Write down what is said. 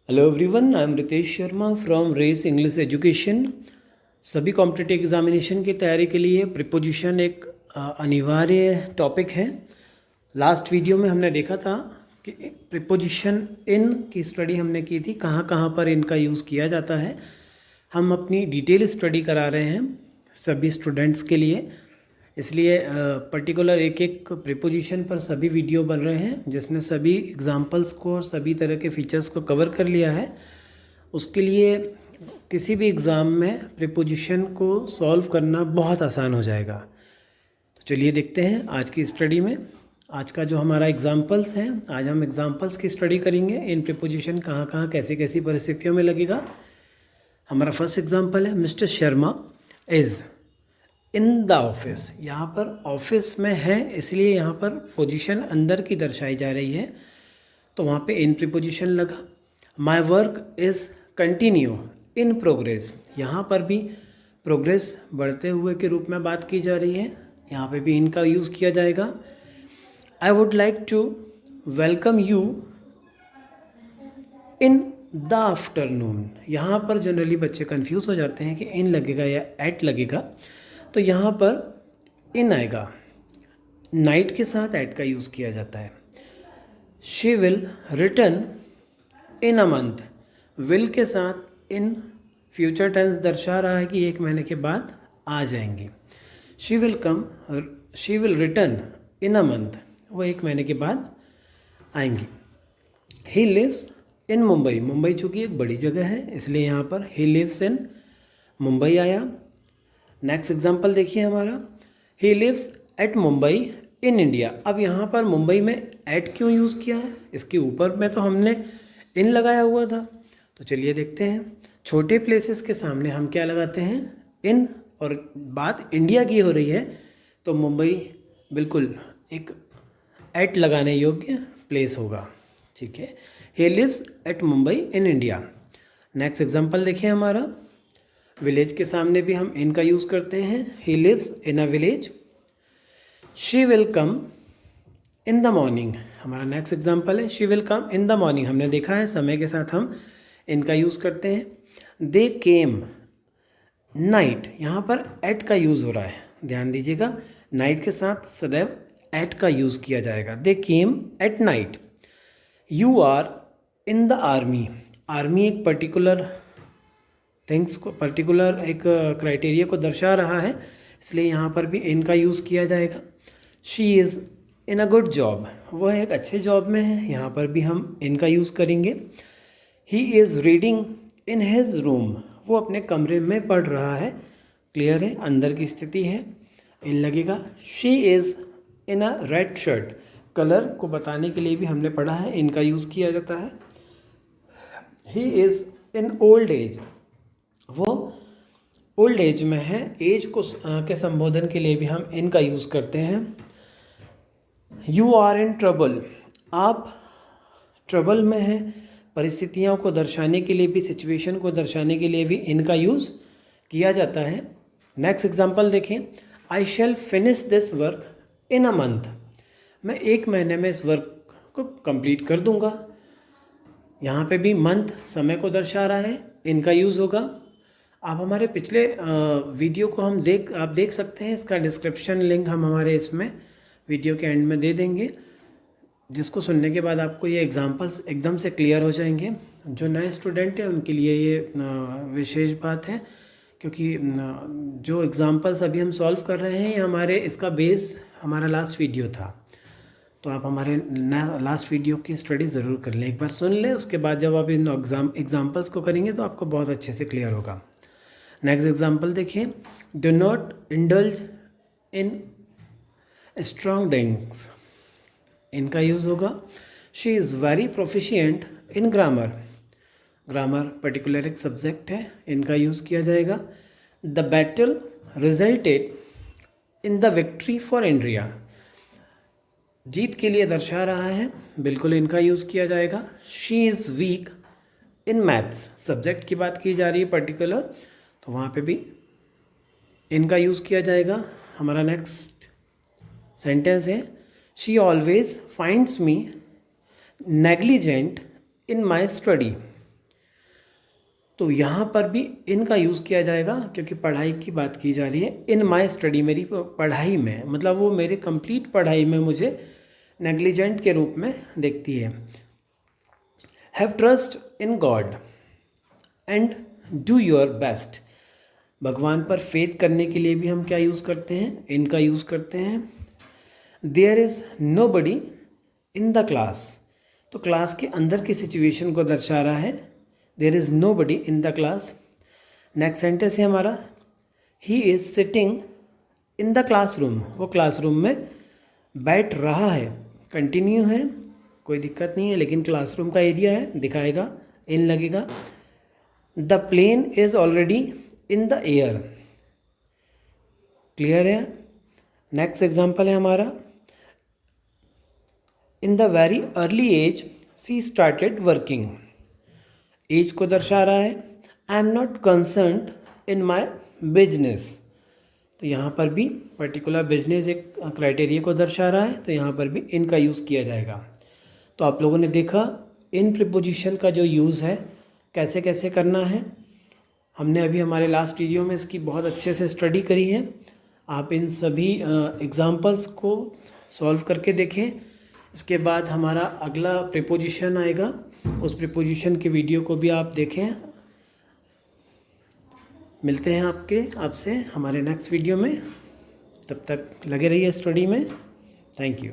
Hello everyone, I am Ritesh Sharma from race English education. सभी competitive examination की तैयारी के लिए प्रीपोजिशन एक अनिवार्य टॉपिक है। लास्ट वीडियो में हमने देखा था कि प्रीपोजिशन इन की स्टडी हमने की थी, कहाँ कहाँ पर इनका यूज़ किया जाता है। हम अपनी डिटेल स्टडी करा रहे हैं सभी स्टूडेंट्स के लिए, इसलिए पर्टिकुलर एक एक प्रीपोजिशन पर सभी वीडियो बन रहे हैं जिसमें सभी एग्जांपल्स को और सभी तरह के फीचर्स को कवर कर लिया है। उसके लिए किसी भी एग्ज़ाम में प्रीपोजिशन को सॉल्व करना बहुत आसान हो जाएगा। तो चलिए देखते हैं आज की स्टडी में। आज का जो हमारा एग्जांपल्स हैं, आज हम एग्जांपल्स की स्टडी करेंगे। इन प्रीपोजिशन कहाँ कहाँ कैसी कैसी परिस्थितियों में लगेगा। हमारा फर्स्ट एग्जांपल है mister Sharma is in the office. यहाँ पर ऑफिस में है इसलिए यहाँ पर पोजीशन अंदर की दर्शाई जा रही है, तो वहाँ पे इन प्रीपोजिशन लगा। My work is continue in progress, यहाँ पर भी प्रोग्रेस बढ़ते हुए के रूप में बात की जा रही है, यहाँ पे भी इनका यूज़ किया जाएगा। I would like to welcome you in the afternoon. यहाँ पर जनरली बच्चे कंफ्यूज हो जाते हैं कि इन लगेगा या एट लगेगा, तो यहाँ पर इन आएगा। नाइट के साथ एट का यूज़ किया जाता है। She will return in a month, will के साथ इन फ्यूचर टेंस दर्शा रहा है कि एक महीने के बाद आ जाएंगी। She will return in a month, वो एक महीने के बाद आएंगी। He lives in Mumbai, Mumbai चूँकि एक बड़ी जगह है इसलिए यहाँ पर ही लिव्स इन मुंबई आया। नेक्स्ट एग्जाम्पल देखिए हमारा, he lives at Mumbai in India. अब यहाँ पर मुंबई में एट क्यों यूज़ किया है, इसके ऊपर में तो हमने इन लगाया हुआ था। तो चलिए देखते हैं, छोटे प्लेसेस के सामने हम क्या लगाते हैं, इन, और बात इंडिया की हो रही है तो मुंबई बिल्कुल एक एट लगाने योग्य प्लेस होगा। ठीक है, he lives at Mumbai in India. Next example देखिए हमारा, विलेज के सामने भी हम इन का यूज़ करते हैं। He lives in a village. She will come in the morning, हमारा नेक्स्ट एग्जाम्पल है। She will come in the morning, हमने देखा है समय के साथ हम इनका यूज़ करते हैं। दे केम नाइट, यहाँ पर एट का यूज़ हो रहा है, ध्यान दीजिएगा, नाइट के साथ सदैव एट का यूज़ किया जाएगा। They came at night. You are in the army, army एक पर्टिकुलर थिंग्स को, पर्टिकुलर एक क्राइटेरिया को दर्शा रहा है, इसलिए यहाँ पर भी इन का यूज़ किया जाएगा। She is in a good job, वह एक अच्छे जॉब में है, यहाँ पर भी हम इन का यूज़ करेंगे। He is reading in his room, वो अपने कमरे में पढ़ रहा है, क्लियर है, अंदर की स्थिति है, इन लगेगा। She is in a red shirt, colour को बताने के लिए भी हमने पढ़ा है, इनका यूज़ किया जाता है। He is in old age, वो ओल्ड एज में है, एज को के संबोधन के लिए भी हम इनका यूज़ करते हैं। यू आर इन ट्रबल, आप ट्रबल में हैं, परिस्थितियों को दर्शाने के लिए भी, सिचुएशन को दर्शाने के लिए भी इनका यूज़ किया जाता है। नेक्स्ट एग्जांपल देखें, I shall finish this work in a month, मैं एक महीने में इस वर्क को कंप्लीट कर दूंगा। यहाँ पे भी मंथ समय को दर्शा रहा है, इनका यूज़ होगा। आप हमारे पिछले वीडियो को आप देख सकते हैं, इसका डिस्क्रिप्शन लिंक हम हमारे इसमें वीडियो के एंड में दे देंगे, जिसको सुनने के बाद आपको ये एग्जांपल्स एकदम से क्लियर हो जाएंगे। जो नए स्टूडेंट हैं उनके लिए ये विशेष बात है, क्योंकि जो एग्जांपल्स अभी हम सॉल्व कर रहे हैं ये हमारे, इसका बेस हमारा लास्ट वीडियो था, तो आप हमारे लास्ट वीडियो की स्टडी ज़रूर कर लें, एक बार सुन लें, उसके बाद जब आप इन एग्जांपल्स को करेंगे तो आपको बहुत अच्छे से क्लियर होगा। नेक्स्ट एग्जांपल देखिए, do not indulge in strong drinks, इनका यूज़ होगा। She is very proficient in grammar, grammar particular एक सब्जेक्ट है, इनका यूज़ किया जाएगा। The battle resulted in the victory for India, जीत के लिए दर्शा रहा है, बिल्कुल इनका यूज़ किया जाएगा। She is week in maths, subject की बात की जा रही है पर्टिकुलर, तो वहाँ पे भी इनका यूज़ किया जाएगा। हमारा नेक्स्ट सेंटेंस है, she always finds me negligent in my study, तो यहाँ पर भी इन का यूज़ किया जाएगा क्योंकि पढ़ाई की बात की जा रही है। इन माई स्टडी, मेरी पढ़ाई में, मतलब वो मेरे कंप्लीट पढ़ाई में मुझे नेग्लिजेंट के रूप में देखती है। Have trust in God and do your best. भगवान पर फेथ करने के लिए भी हम क्या यूज़ करते हैं, इनका यूज़ करते हैं। There is nobody in the class, तो क्लास के अंदर की सिचुएशन को दर्शा रहा है। There is nobody in the class. Next sentence है हमारा, he is sitting in the classroom, वो क्लासरूम में बैठ रहा है। कंटिन्यू है, कोई दिक्कत नहीं है, लेकिन क्लासरूम का एरिया है, दिखाएगा, इन लगेगा। The plane is already in the air, clear है। नेक्स्ट एग्जाम्पल है हमारा, in the very early age she started working. Age को दर्शा रहा है। I am not concerned in my business, तो यहाँ पर भी पर्टिकुलर बिजनेस एक क्राइटेरिया को दर्शा रहा है, तो यहाँ पर भी इन का यूज़ किया जाएगा। तो आप लोगों ने देखा इन प्रीपोजिशन का जो यूज़ है कैसे कैसे करना है। हमने अभी हमारे लास्ट वीडियो में इसकी बहुत अच्छे से स्टडी करी है। आप इन सभी एग्जाम्पल्स को सॉल्व करके देखें। इसके बाद हमारा अगला प्रीपोजिशन आएगा, उस प्रीपोजिशन के वीडियो को भी आप देखें। मिलते हैं आपसे हमारे नेक्स्ट वीडियो में, तब तक लगे रहिए स्टडी में। Thank you.